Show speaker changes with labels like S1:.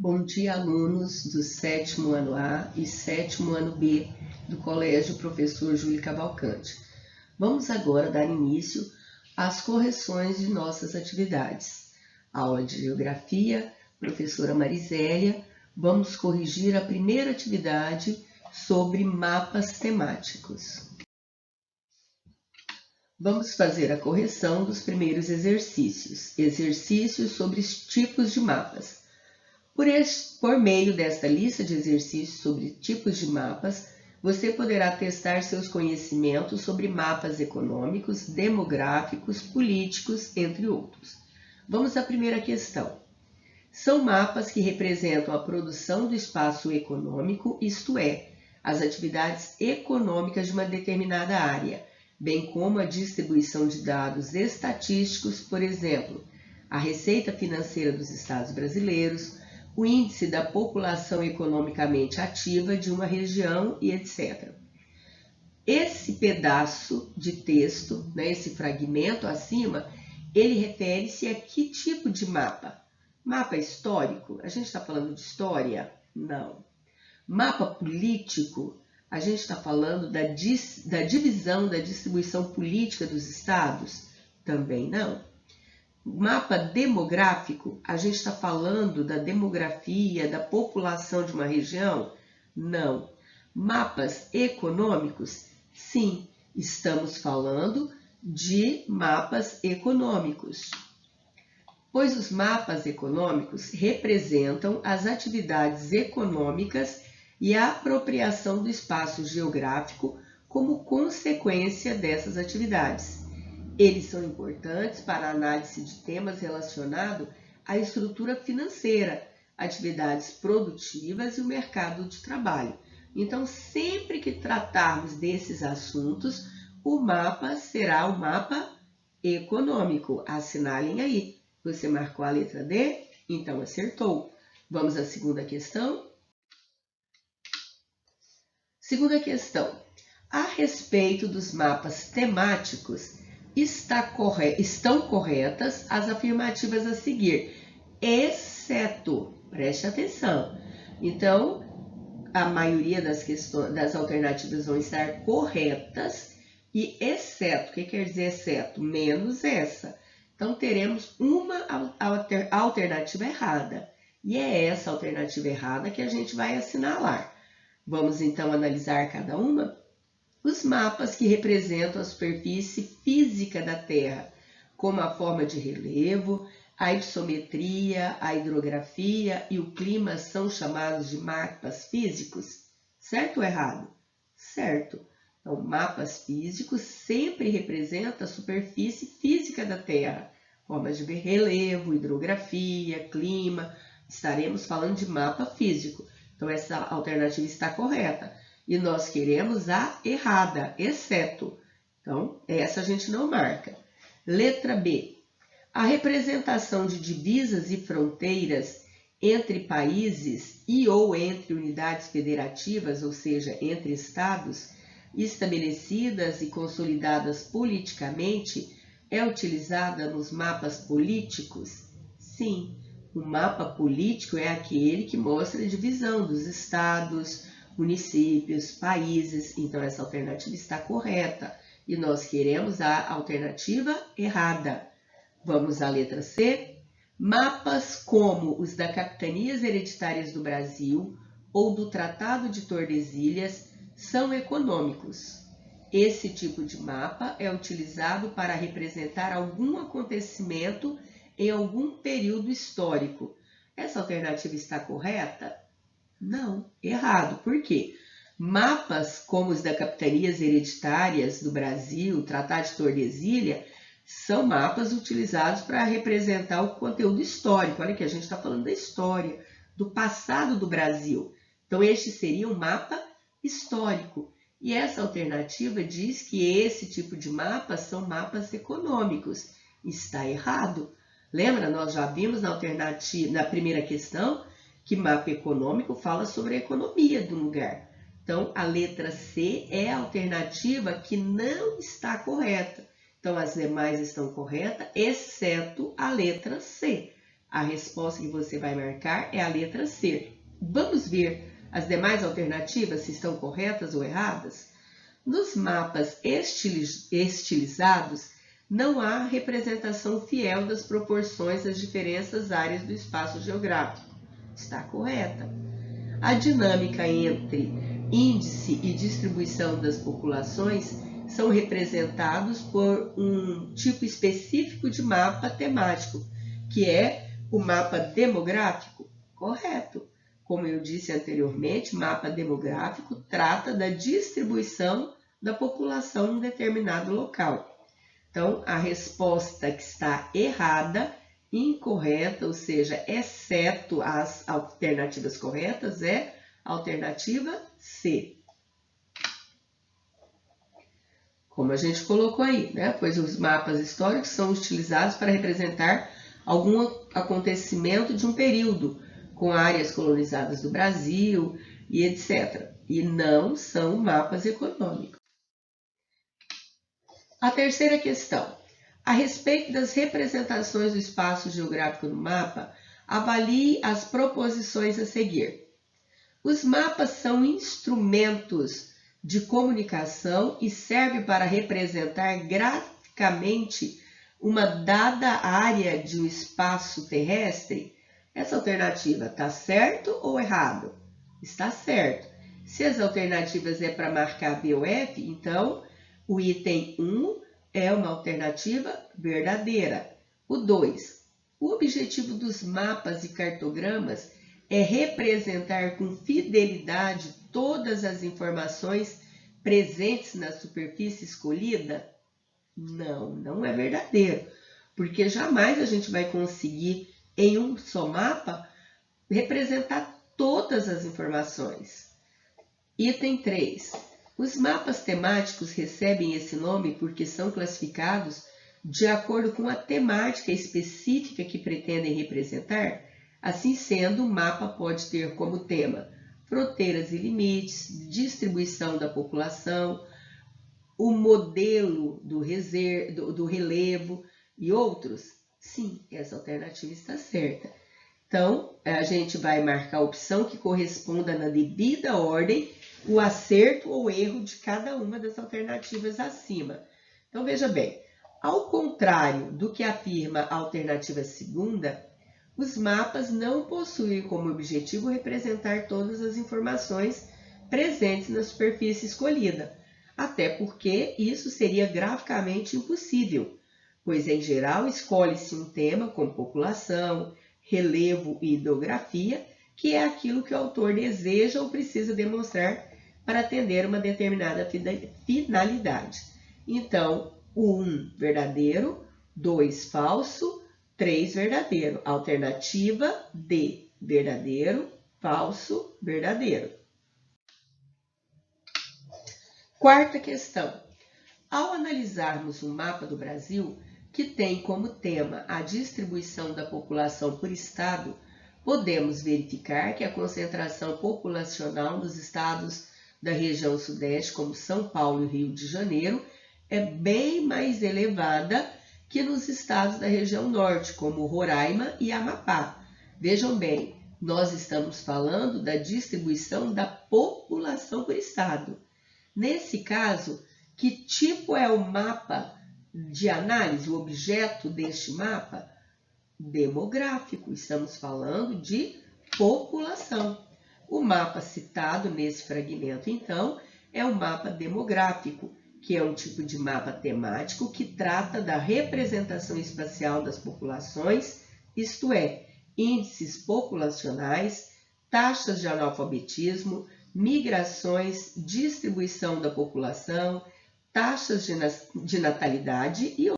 S1: Bom dia, alunos do sétimo ano A e sétimo ano B do Colégio Professor Júlio Cavalcante. Vamos agora dar início às correções de nossas atividades. Aula de Geografia, professora Marisélia, vamos corrigir a primeira atividade sobre mapas temáticos. Vamos fazer a correção dos primeiros exercícios sobre os tipos de mapas. Por meio desta lista de exercícios sobre tipos de mapas, você poderá testar seus conhecimentos sobre mapas econômicos, demográficos, políticos, entre outros. Vamos à primeira questão. São mapas que representam a produção do espaço econômico, isto é, as atividades econômicas de uma determinada área, bem como a distribuição de dados estatísticos, por exemplo, a receita financeira dos estados brasileiros, o índice da população economicamente ativa de uma região e etc. Esse pedaço de texto, esse fragmento acima, ele refere-se a que tipo de mapa? Mapa histórico? A gente está falando de história? Não. Mapa político? A gente está falando da divisão da distribuição política dos estados? Também não. Mapa demográfico, a gente está falando da demografia, da população de uma região? Não. Mapas econômicos? Sim, estamos falando de mapas econômicos. Pois os mapas econômicos representam as atividades econômicas e a apropriação do espaço geográfico como consequência dessas atividades. Eles são importantes para a análise de temas relacionados à estrutura financeira, atividades produtivas e o mercado de trabalho. Então, sempre que tratarmos desses assuntos, o mapa será o mapa econômico. Assinalem aí. Você marcou a letra D? Então acertou. Vamos à segunda questão. Segunda questão. A respeito dos mapas temáticos, estão corretas as afirmativas a seguir, exceto, preste atenção. Então, a maioria das alternativas vão estar corretas e exceto, o que quer dizer exceto? Menos essa. Então, teremos uma alternativa errada. E é essa alternativa errada que a gente vai assinalar. Vamos, então, analisar cada uma? Os mapas que representam a superfície física da Terra, como a forma de relevo, a hypsometria, a hidrografia e o clima são chamados de mapas físicos? Certo ou errado? Certo. Então, mapas físicos sempre representam a superfície física da Terra, formas de relevo, hidrografia, clima. Estaremos falando de mapa físico. Então, essa alternativa está correta. E nós queremos a errada, exceto. Então, essa a gente não marca. Letra B. A representação de divisas e fronteiras entre países e ou entre unidades federativas, ou seja, entre estados, estabelecidas e consolidadas politicamente, é utilizada nos mapas políticos? Sim, o mapa político é aquele que mostra a divisão dos estados, municípios, países. Então, essa alternativa está correta e nós queremos a alternativa errada. Vamos à letra C. Mapas como os da Capitanias Hereditárias do Brasil ou do Tratado de Tordesilhas são econômicos. Esse tipo de mapa é utilizado para representar algum acontecimento em algum período histórico. Essa alternativa está correta? Não, errado. Por quê? Mapas como os da Capitanias Hereditárias do Brasil, Tratado de Tordesilhas, são mapas utilizados para representar o conteúdo histórico. Olha que a gente está falando da história, do passado do Brasil. Então, este seria um mapa histórico. E essa alternativa diz que esse tipo de mapas são mapas econômicos. Está errado. Lembra, nós já vimos na primeira questão que mapa econômico fala sobre a economia do lugar. Então, a letra C é a alternativa que não está correta. Então, as demais estão corretas, exceto a letra C. A resposta que você vai marcar é a letra C. Vamos ver as demais alternativas se estão corretas ou erradas? Nos mapas estilizados, não há representação fiel das proporções das diferentes áreas do espaço geográfico. Está correta. A dinâmica entre índice e distribuição das populações são representados por um tipo específico de mapa temático, que é o mapa demográfico. Correto. Como eu disse anteriormente, mapa demográfico trata da distribuição da população em um determinado local. Então, a resposta que está errada, incorreta, ou seja, exceto as alternativas corretas, é a alternativa C. Como a gente colocou aí, né? Pois os mapas históricos são utilizados para representar algum acontecimento de um período, com áreas colonizadas do Brasil e etc. E não são mapas econômicos. A terceira questão. A respeito das representações do espaço geográfico no mapa, avalie as proposições a seguir. Os mapas são instrumentos de comunicação e servem para representar graficamente uma dada área de um espaço terrestre. Essa alternativa está certo ou errado? Está certo. Se as alternativas é para marcar B ou F, então o item 1 é uma alternativa verdadeira. O 2. O objetivo dos mapas e cartogramas é representar com fidelidade todas as informações presentes na superfície escolhida? Não, não é verdadeiro, porque jamais a gente vai conseguir, em um só mapa, representar todas as informações. Item 3. Os mapas temáticos recebem esse nome porque são classificados de acordo com a temática específica que pretendem representar. Assim sendo, o mapa pode ter como tema fronteiras e limites, distribuição da população, o modelo do relevo e outros. Sim, essa alternativa está certa. Então, a gente vai marcar a opção que corresponda na devida ordem o acerto ou erro de cada uma das alternativas acima. Então, veja bem, ao contrário do que afirma a alternativa segunda, os mapas não possuem como objetivo representar todas as informações presentes na superfície escolhida, até porque isso seria graficamente impossível, pois, em geral, escolhe-se um tema como população, relevo e hidrografia, que é aquilo que o autor deseja ou precisa demonstrar para atender uma determinada finalidade. Então, o 1 verdadeiro, 2 falso, 3 verdadeiro. Alternativa D, verdadeiro, falso, verdadeiro. Quarta questão. Ao analisarmos um mapa do Brasil, que tem como tema a distribuição da população por estado, podemos verificar que a concentração populacional nos estados da região sudeste, como São Paulo e Rio de Janeiro, é bem mais elevada que nos estados da região norte, como Roraima e Amapá. Vejam bem, nós estamos falando da distribuição da população por estado. Nesse caso, que tipo é o mapa de análise, o objeto deste mapa? Demográfico, estamos falando de população. O mapa citado nesse fragmento, então, é o mapa demográfico, que é um tipo de mapa temático que trata da representação espacial das populações, isto é, índices populacionais, taxas de analfabetismo, migrações, distribuição da população, taxas de natalidade e